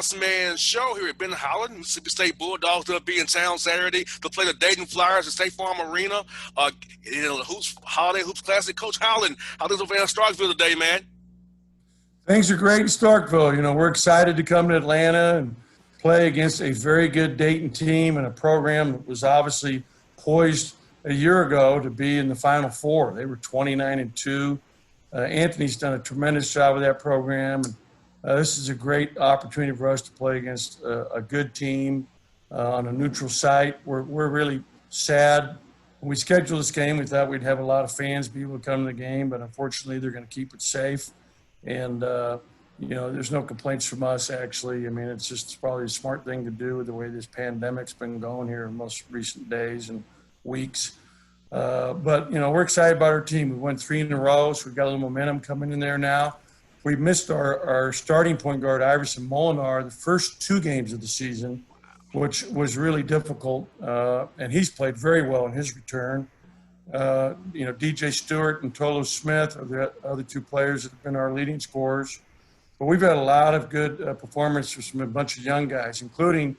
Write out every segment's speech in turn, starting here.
Bossman show here at Ben Howland. Mississippi State Bulldogs will be in town Saturday to play the Dayton Flyers at State Farm Arena. Holiday Hoops Classic. Coach Howland, how things over in Starkville today, man? Things are great in Starkville. We're excited to come to Atlanta and play against a very good Dayton team and a program that was obviously poised a year ago to be in the Final Four. They were 29-2. Anthony's done a tremendous job with that program. This is a great opportunity for us to play against a good team on a neutral site. We're really sad. When we scheduled this game, we thought we'd have a lot of fans be able to come to the game, but unfortunately they're going to keep it safe. And, there's no complaints from us, actually. It's probably a smart thing to do with the way this pandemic's been going here in most recent days and weeks. But we're excited about our team. We won 3 in a row, so we've got a little momentum coming in there now. We missed our starting point guard, Iverson Molinar, the first 2 games of the season, which was really difficult. And he's played very well in his return. DJ Stewart and Tolo Smith are the other 2 players that have been our leading scorers. But we've had a lot of good performances from a bunch of young guys, including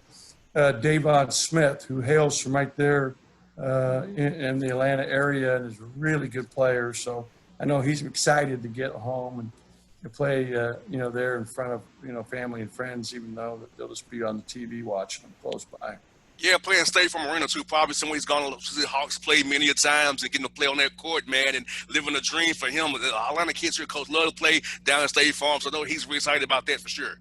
Davon Smith, who hails from right there in the Atlanta area and is a really good player. So I know he's excited to get home and to play, there in front of, family and friends, even though they'll just be on the TV watching them close by. Yeah, playing State Farm Arena, too. Probably somewhere he's gone to see the Hawks play many a times and getting to play on that court, man, and living a dream for him. The Atlanta kids here, Coach, love to play down at State Farm, so I know he's really excited about that for sure.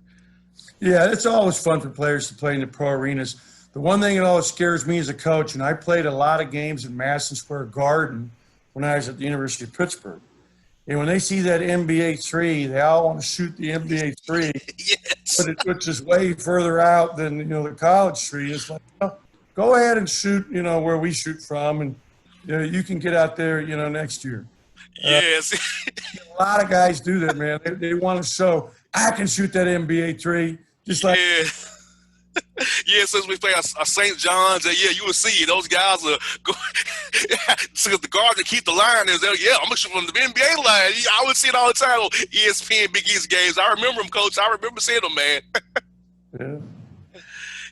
Yeah, it's always fun for players to play in the pro arenas. The one thing that always scares me as a coach, and I played a lot of games in Madison Square Garden when I was at the University of Pittsburgh. And when they see that NBA 3, they all want to shoot the NBA 3, yes. which is way further out than, the college 3. It's like, go ahead and shoot, where we shoot from, and, you can get out there, next year. Yes. A lot of guys do that, man. They want to show, I can shoot that NBA 3, just like – Yeah, since we play a St. John's, you will see those guys are going so the guard to keep the line is there. Yeah, I'm going to shoot from the NBA line. I would see it all the time on ESPN Big East games. I remember them, Coach. I remember seeing them, man. Yeah.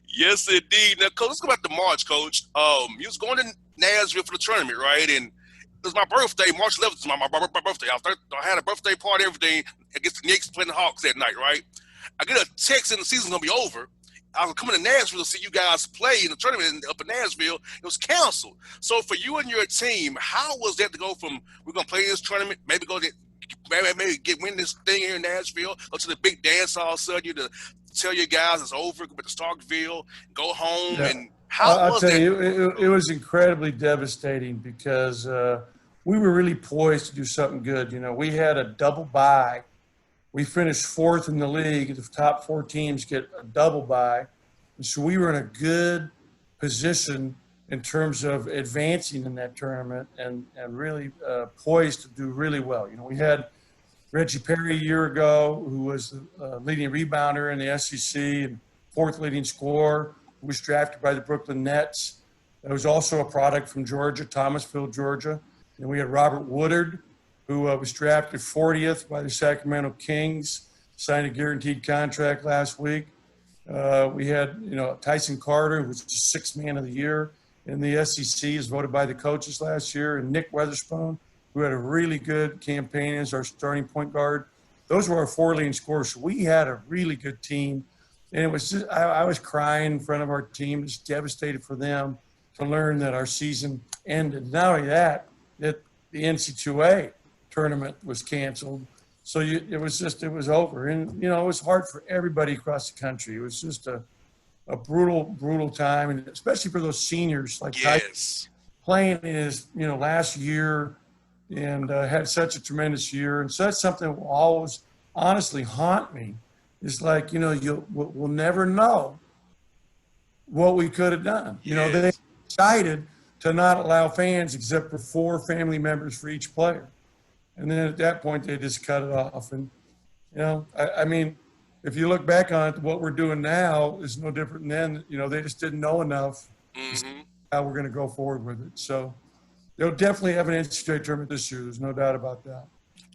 Yes, indeed. Now, Coach, let's go back to March, Coach. You was going to Nashville for the tournament, right? And it was my birthday. March 11th was my birthday. I had a birthday party, everything, against the Knicks playing the Hawks that night, right? I get a text and the season's going to be over. I was coming to Nashville to see you guys play in the tournament up in Nashville. It was canceled. So for you and your team, how was that to go from we're gonna play this tournament, maybe win this thing here in Nashville, or to the big dance all of a sudden you to tell your guys it's over, go back to Starkville, go home, and how was that? I'll tell you, it was incredibly devastating because we were really poised to do something good. We had a double bye. We finished 4th in the league. The top 4 teams get a double bye. And so we were in a good position in terms of advancing in that tournament and really poised to do really well. We had Reggie Perry a year ago, who was the leading rebounder in the SEC and 4th leading scorer, who was drafted by the Brooklyn Nets. There was also a product from Georgia, Thomasville, Georgia. And we had Robert Woodard, who was drafted 40th by the Sacramento Kings, signed a guaranteed contract last week. We had, Tyson Carter, who was the 6th man of the year in the SEC, is voted by the coaches last year, and Nick Weatherspoon, who had a really good campaign as our starting point guard. Those were our 4 leading scorers. So we had a really good team. And it was just, I was crying in front of our team, just devastated for them to learn that our season ended. Not only that the NC2A tournament was canceled. So it was over. And, it was hard for everybody across the country. It was just a brutal time, and especially for those seniors like yes. playing in his, last year and had such a tremendous year. And so that's something that will always honestly haunt me. It's like, we'll never know what we could have done. Yes. They decided to not allow fans except for 4 family members for each player. And then at that point, they just cut it off. And, if you look back on it, what we're doing now is no different than then. They just didn't know enough how we're going to go forward with it. So they'll definitely have an NCAA tournament this year. There's no doubt about that.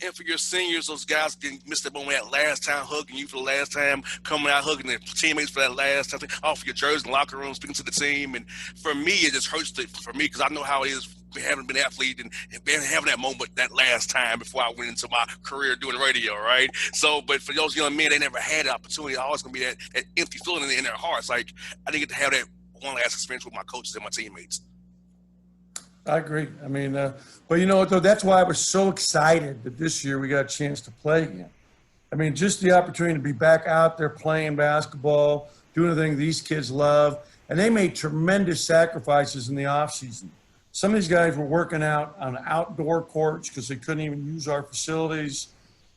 And for your seniors, those guys didn't miss that moment that last time, hugging you for the last time, coming out hugging their teammates for that last time, off your jersey in the locker room, speaking to the team. And for me, it just hurts for me because I know how it is having been an athlete and having that moment that last time before I went into my career doing radio, right? So, but for those young men, they never had the opportunity. Always going to be that empty feeling in their hearts. Like, I didn't get to have that one last experience with my coaches and my teammates. I agree. I mean, but you know what, though? That's why I was so excited that this year we got a chance to play again. I mean, just the opportunity to be back out there playing basketball, doing the thing these kids love. And they made tremendous sacrifices in the offseason. Some of these guys were working out on outdoor courts because they couldn't even use our facilities.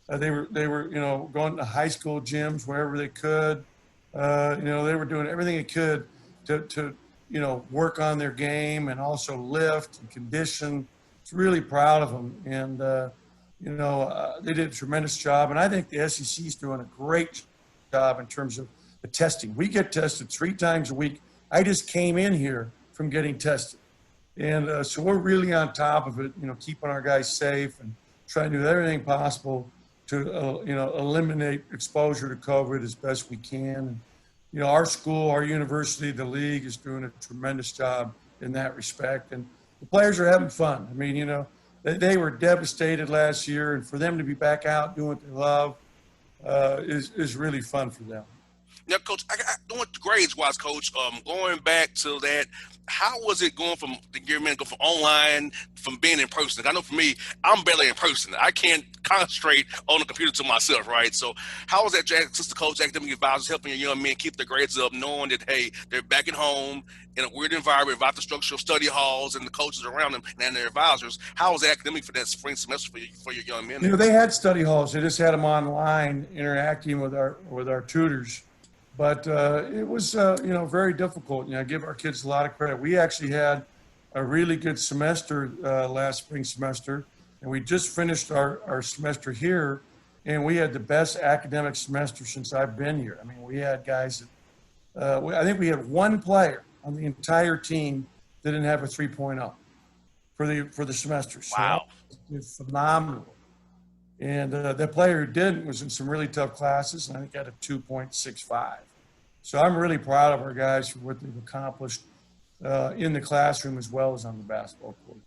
They were, you know, going to high school gyms wherever they could. You know, they were doing everything they could to you know, work on their game and also lift and condition. It's really proud of them. And, you know, they did a tremendous job. And I think the SEC is doing a great job in terms of the testing. We get tested 3 times a week. I just came in here from getting tested. And so we're really on top of it, you know, keeping our guys safe and trying to do everything possible to, you know, eliminate exposure to COVID as best we can. And, you know, our school, our university, the league is doing a tremendous job in that respect. And the players are having fun. I mean, you know, they were devastated last year, and for them to be back out doing what they love is really fun for them. Now, Coach, I doing the grades-wise, Coach, going back to that, how was it going from the year man, go from online, from being in person? I know for me, I'm barely in person. I can't concentrate on the computer to myself, right? So how was that, assistant coach, academic advisors helping your young men keep their grades up, knowing that, hey, they're back at home in a weird environment without the structure of study halls and the coaches around them and their advisors? How was it academic for that spring semester for your young men? You know, they had study halls. They just had them online interacting with our tutors. But it was, you know, very difficult. You know, I give our kids a lot of credit. We actually had a really good semester last spring semester, and we just finished our semester here, and we had the best academic semester since I've been here. I mean, we had guys that, I think we had one player on the entire team that didn't have a 3.0 for the semester. So wow. It's phenomenal. And the player who didn't was in some really tough classes, and I think got a 2.65. So I'm really proud of our guys for what they've accomplished in the classroom as well as on the basketball court.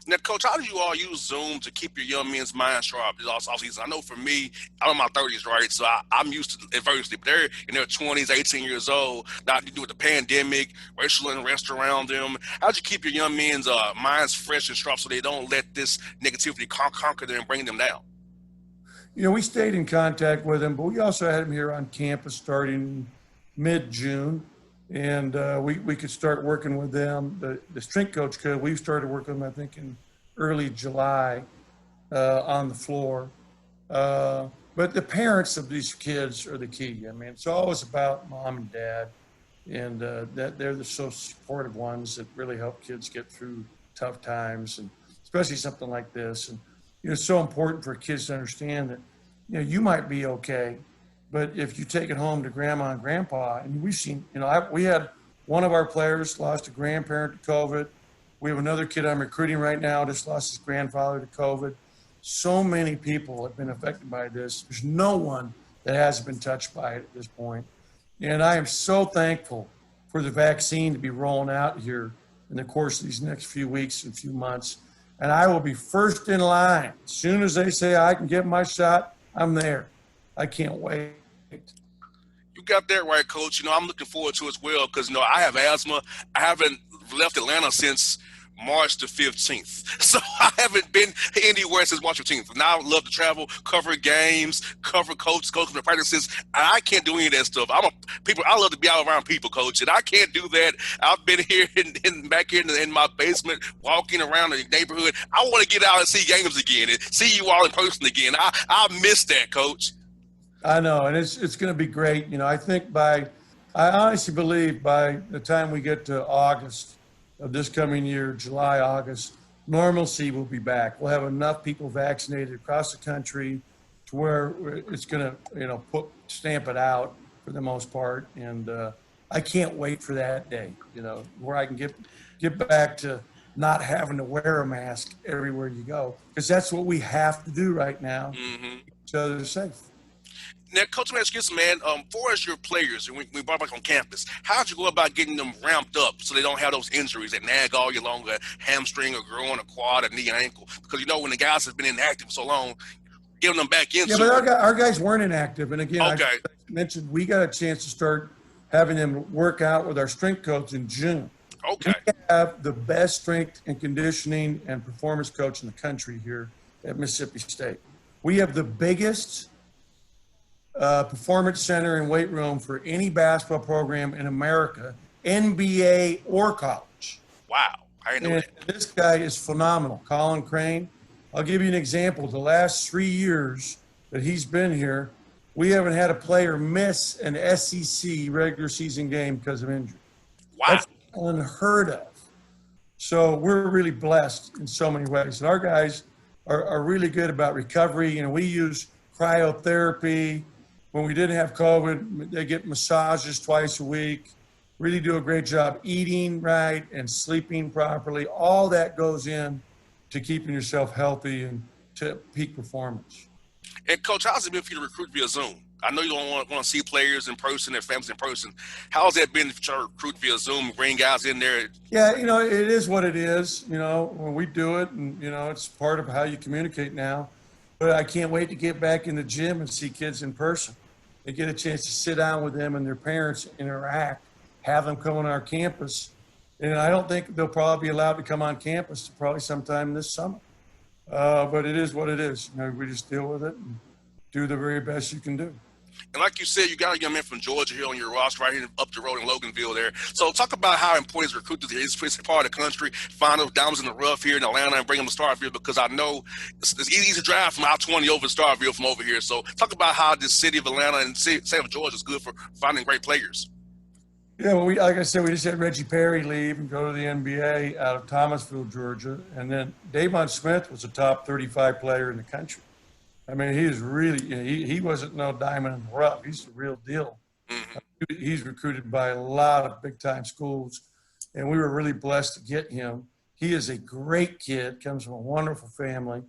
Now, Coach, how do you all use Zoom to keep your young men's mind sharp this offseason? I know for me, I'm in my 30s, right? So I'm used to adversity, but they're in their 20s, 18 years old. Now, you do with the pandemic, racial unrest around them. How'd you keep your young men's minds fresh and sharp so they don't let this negativity conquer them and bring them down? You know, we stayed in contact with them, but we also had them here on campus starting mid-June, and we could start working with them. The strength coach could. We started working with them, I think, in early July on the floor. But the parents of these kids are the key. I mean, it's always about mom and dad, and that they're the so supportive ones that really help kids get through tough times, and especially something like this. And you know, it's so important for kids to understand that, you know, you might be okay, but if you take it home to grandma and grandpa, and we've seen, you know, we had one of our players lost a grandparent to COVID. We have another kid I'm recruiting right now just lost his grandfather to COVID. So many people have been affected by this. There's no one that hasn't been touched by it at this point. And I am so thankful for the vaccine to be rolling out here in the course of these next few weeks and few months. And I will be first in line. As soon as they say I can get my shot, I'm there. I can't wait. You got that right, Coach. You know, I'm looking forward to it as well because, you know, I have asthma. I haven't left Atlanta since March the 15th. So I haven't been anywhere since March 15th. Now I love to travel, cover games, cover coaches, coaching practices. I can't do any of that stuff. I love to be out around people, Coach, and I can't do that. I've been here back here in my basement, walking around the neighborhood. I want to get out and see games again and see you all in person again. I miss that, Coach. I know, and it's going to be great. You know, I honestly believe by the time we get to August of this coming year, July, August, normalcy will be back. We'll have enough people vaccinated across the country to where it's going to, you know, stamp it out for the most part. And I can't wait for that day, you know, where I can get back to not having to wear a mask everywhere you go, because that's what we have to do right now. Mm-hmm. Each other safe. Now, Coach Maskis, man, for as your players, and we brought back on campus, how'd you go about getting them ramped up so they don't have those injuries that nag all year long, a hamstring or groin, a quad, a knee, and ankle? Because you know when the guys have been inactive so long, getting them back into Yeah, but our guys weren't inactive. And again, I okay, mentioned we got a chance to start having them work out with our strength coach in June. okay, We have the best strength and conditioning and performance coach in the country here at Mississippi State. We have the biggest performance center and weight room for any basketball program in America, NBA or college. wow, I didn't know And that. this guy is phenomenal, Colin Crane. I'll give you an example. The last 3 years that he's been here, we haven't had a player miss an SEC regular season game because of injury. Wow, That's unheard of. So we're really blessed in so many ways. And our guys are really good about recovery. You know, we use cryotherapy. When we didn't have COVID, they get massages twice a week. Really do a great job eating right and sleeping properly. All that goes in to keeping yourself healthy and to peak performance. and Coach, how's it been for you to recruit via Zoom? I know you don't want to see players in person and families in person. How's that been to recruit via Zoom, bring guys in there? Yeah, you know, it is what it is. You know, when we do it, and, you know, it's part of how you communicate now. But I can't wait to get back in the gym and see kids in person. They get a chance to sit down with them and their parents, interact, have them come on our campus. And I don't think they'll probably be allowed to come on campus probably sometime this summer. But it is what it is. You know, we just deal with it and do the very best you can do. And like you said, you got a young man from Georgia here on your roster right here up the road in Loganville there. So talk about how important is recruiting to this part of the country, find those diamonds in the rough here in Atlanta and bring them to Starkville, because I know it's easy to drive from I-20 over to Starkville from over here. So talk about how this city of Atlanta and state of Georgia is good for finding great players. Yeah, well, like I said, we just had Reggie Perry leave and go to the NBA out of Thomasville, Georgia. And then Davon Smith was a top 35 player in the country. I mean, he is really, you know, he wasn't no diamond in the rough. He's the real deal. Mm-hmm. He's recruited by a lot of big-time schools, and we were really blessed to get him. He is a great kid, comes from a wonderful family.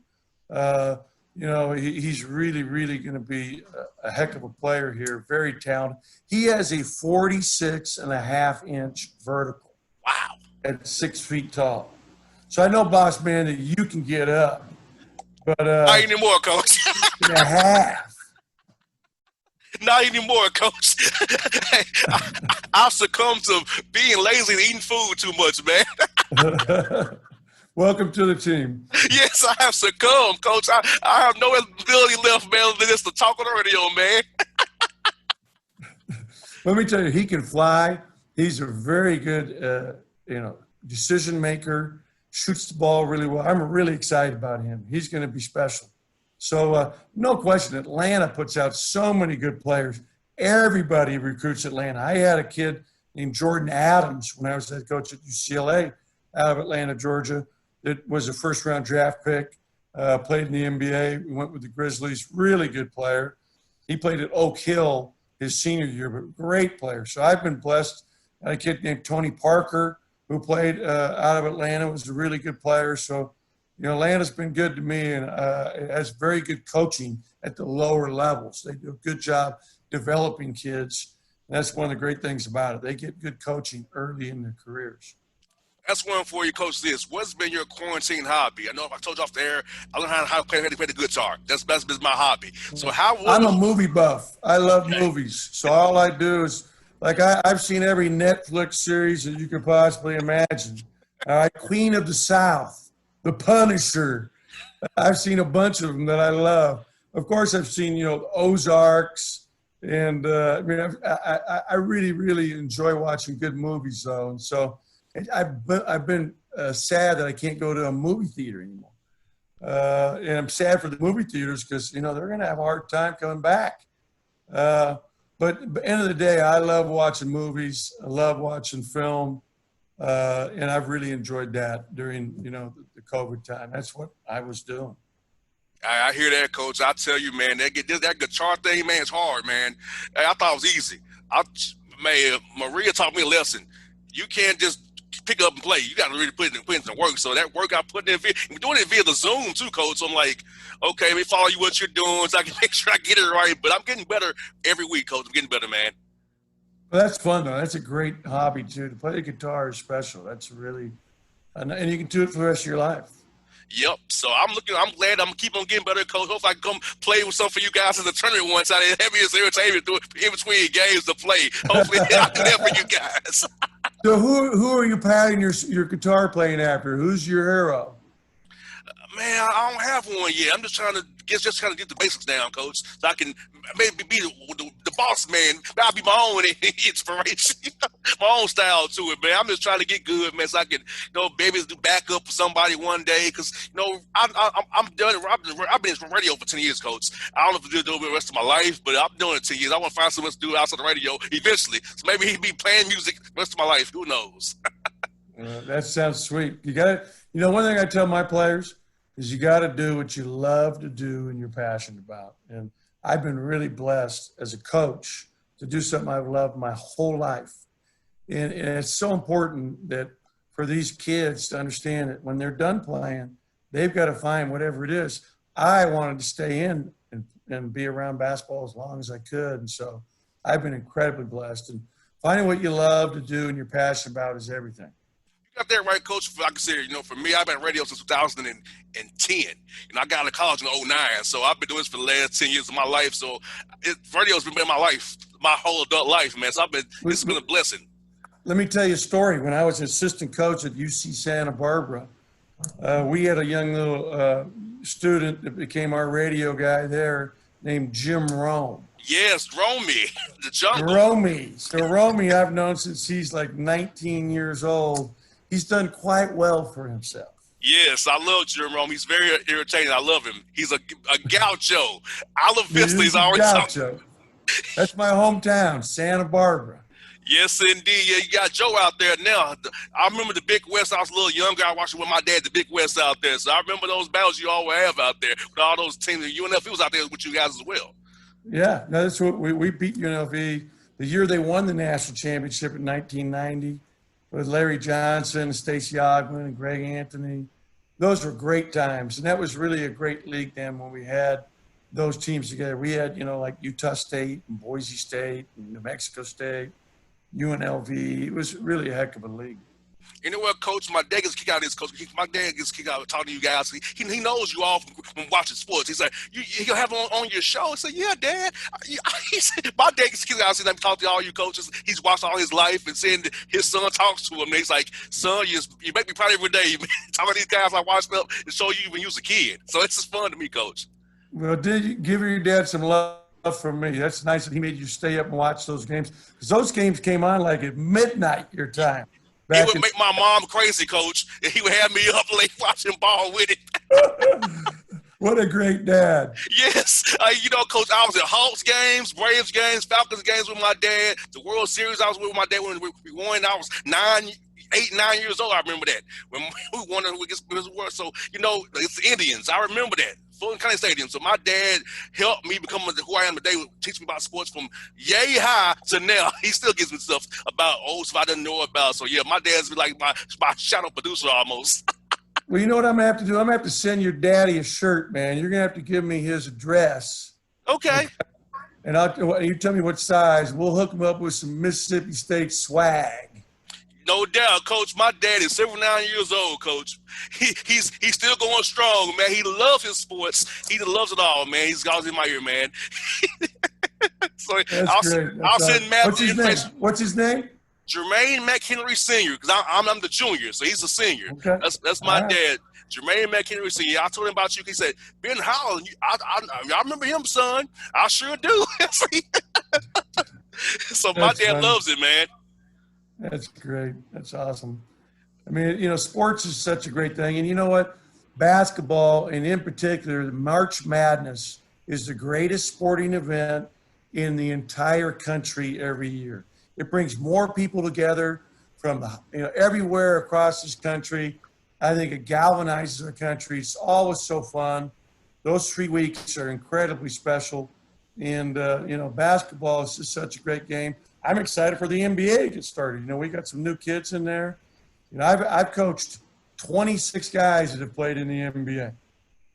You know, he's really, really going to be a heck of a player here, very talented. He has a 46.5-inch vertical. Wow. At 6 feet tall. So I know, Bossman, that you can get up. But not anymore, Coach. and a half. Not anymore, Coach. Hey, I've succumbed to being lazy and eating food too much, man. Welcome to the team. Yes, I have succumbed, Coach. I have no ability left, man, than just to talk on the radio, man. Let me tell you, he can fly. He's a very good, you know, decision maker. Shoots the ball really well. I'm really excited about him. He's going to be special. So no question, Atlanta puts out so many good players. Everybody recruits Atlanta. I had a kid named Jordan Adams when I was head coach at UCLA out of Atlanta, Georgia. It was a first-round draft pick, played in the NBA. We went with the Grizzlies, really good player. He played at Oak Hill his senior year, but great player. So I've been blessed. I had a kid named Tony Parker who played out of Atlanta, was a really good player. So, you know, Atlanta's been good to me, and it has very good coaching at the lower levels. They do a good job developing kids. And that's one of the great things about it. They get good coaching early in their careers. That's one for you, Coach. What's been your quarantine hobby? I know I told you off the air, I learned how to play the guitar. That's my hobby. So I'm a movie buff. I love movies. So all I do is, like, I've seen every Netflix series that you could possibly imagine. All right, Queen of the South, The Punisher. I've seen a bunch of them that I love. Of course, I've seen, you know, Ozarks. And, I mean, I really, really enjoy watching good movies, though. And so I've been sad that I can't go to a movie theater anymore. And I'm sad for the movie theaters because, you know, they're going to have a hard time coming back. But at the end of the day, I love watching movies. I love watching film. And I've really enjoyed that during, you know, the COVID time. That's what I was doing. I hear that, Coach. I tell you, man, that guitar thing, man, it's hard, man. I thought it was easy. Maria taught me a lesson. You can't just pick up and play. You got to really put in some work. So that work I put in, we're doing it via the Zoom too, coach. So I'm like, okay, let me follow you what you're doing so I can make sure I get it right. But I'm getting better every week, coach. I'm getting better, man. Well, that's fun though. That's a great hobby too. To play the guitar is special. That's really, and you can do it for the rest of your life. Yep. So I'm glad I'm keep on getting better, coach. Hopefully I can come play with some for you guys in the tournament once. I didn't have me as entertainment in between games to play. Hopefully I can have for you guys. So who are you patting your guitar playing after? Who's your hero? Man, I don't have one yet. I'm just trying to get the basics down, coach, so I can maybe be the boss man. I'll be my own inspiration, my own style to it, man. I'm just trying to get good, man, so I can, maybe do backup for somebody one day. Because I'm done. I've been in radio for 10 years, coach. I don't know if I'll do it the rest of my life, but I'm doing it 10 years. I want to find someone to do it outside the radio eventually. So maybe he'd be playing music the rest of my life. Who knows? That sounds sweet. You got it. One thing I tell my players is you got to do what you love to do and you're passionate about. And I've been really blessed as a coach to do something I've loved my whole life. And it's so important that for these kids to understand that when they're done playing, they've got to find whatever it is. I wanted to stay in and be around basketball as long as I could. And so I've been incredibly blessed. And finding what you love to do and you're passionate about is everything. Got that right, coach. Like I said, for me, I've been on radio since 2010. I got out of college in 2009, so I've been doing this for the last 10 years of my life. So radio's been in my life, my whole adult life, man. So it's been a blessing. Let me tell you a story. When I was an assistant coach at UC Santa Barbara, we had a young little student that became our radio guy there named Jim Rome. Yes, Romy, the jungle. Romy. So Romy, I've known since he's like 19 years old. He's done quite well for himself. Yes, I love Jim Rome. He's very irritating. I love him. He's a gaucho. Isla Vista. He's always gaucho. That's my hometown, Santa Barbara. Yes, indeed. Yeah, you got Joe out there now. I remember the Big West. I was a little younger. I watched with my dad, the Big West out there. So I remember those battles you always have out there with all those teams. UNLV was out there with you guys as well. Yeah, no, that's what we beat UNLV the year they won the national championship in 1990 with Larry Johnson, Stacey Ogman, and Greg Anthony. Those were great times, and that was really a great league then when we had those teams together. We had, like Utah State and Boise State and New Mexico State, UNLV. It was really a heck of a league. You know what, Coach? My dad gets kicked out of this, Coach. My dad gets kicked out of talking to you guys. He knows you all from watching sports. He's like, he'll have him on your show. I said, yeah, Dad. He said, my dad gets kicked out. I said, let me talk to all you coaches. He's watched all his life and saying his son talks to him. And he's like, son, you make me proud every day. Talking to these guys I watched up and show you when you was a kid. So it's just fun to me, Coach. Well, did you give your dad some love from me? That's nice that he made you stay up and watch those games. Because those games came on like at midnight your time. He would make my mom crazy, Coach, and he would have me up late watching ball with it. What a great dad. Yes. Coach, I was at Hawks games, Braves games, Falcons games with my dad. The World Series, I was with my dad when we won. I was 9 years old. I remember that. When we won against the World. So, it's the Indians. I remember that. Fulton County Stadium. So my dad helped me become who I am today, teach me about sports from yay high to now. He still gives me stuff about old stuff I didn't know about. So yeah, my dad's been like my shadow producer almost. Well, you know what I'm gonna have to do? I'm gonna have to send your daddy a shirt, man. You're gonna have to give me his address. Okay. And you tell me what size. We'll hook him up with some Mississippi State swag. No doubt, Coach. My dad is 79 years old, Coach. He's still going strong, man. He loves his sports. He loves it all, man. He's always in my ear, man. So I'll send Matt. What's his name? Jermaine McHenry Sr. Because I'm the junior, so he's a senior. Okay. That's my dad, Jermaine McHenry Sr. I told him about you. He said, Ben Howland, I remember him, son. I sure do. So my dad loves it, man. That's great. That's awesome. I mean, sports is such a great thing. And you know what? Basketball, and in particular, March Madness, is the greatest sporting event in the entire country every year. It brings more people together from everywhere across this country. I think it galvanizes the country. It's always so fun. Those 3 weeks are incredibly special. And, basketball is just such a great game. I'm excited for the NBA to get started. We got some new kids in there. You know, I've coached 26 guys that have played in the NBA.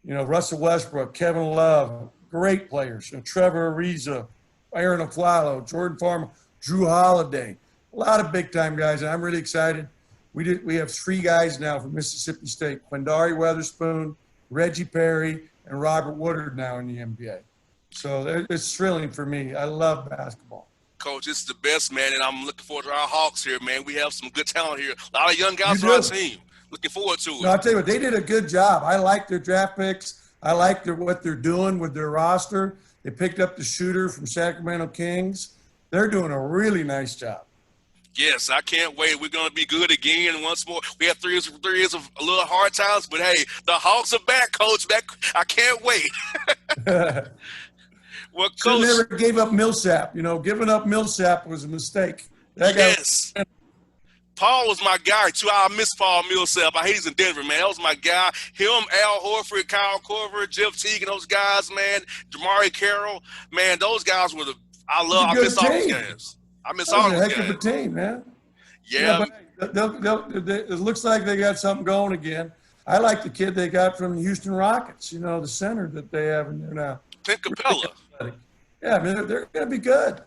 You know, Russell Westbrook, Kevin Love, great players. You know, Trevor Ariza, Aaron Aflalo, Jordan Farmer, Drew Holiday, a lot of big-time guys, and I'm really excited. We have 3 guys now from Mississippi State: Quindary Weatherspoon, Reggie Perry, and Robert Woodard now in the NBA. So it's thrilling for me. I love basketball. Coach, this is the best, man, and I'm looking forward to our Hawks here, man. We have some good talent here. A lot of young guys on our team. Looking forward to it. No, I'll tell you what, they did a good job. I like their draft picks. I like what they're doing with their roster. They picked up the shooter from Sacramento Kings. They're doing a really nice job. Yes, I can't wait. We're going to be good again once more. We had 3 years of a little hard times, but, hey, the Hawks are back, Coach. Back. I can't wait. Well, Coach. Should never gave up Millsap. You know, giving up Millsap was a mistake. Yes. Paul was my guy, too. I miss Paul Millsap. I hate he's in Denver, man. That was my guy. Him, Al Horford, Kyle Korver, Jeff Teague, and those guys, man. Jamari Carroll. Man, those guys were I miss all those guys. I miss all those guys. Heck of a team, man. Yeah. But it looks like they got something going again. I like the kid they got from the Houston Rockets, you know, the center that they have in there now. Clint Capella. Yeah, I mean, they're going to be good.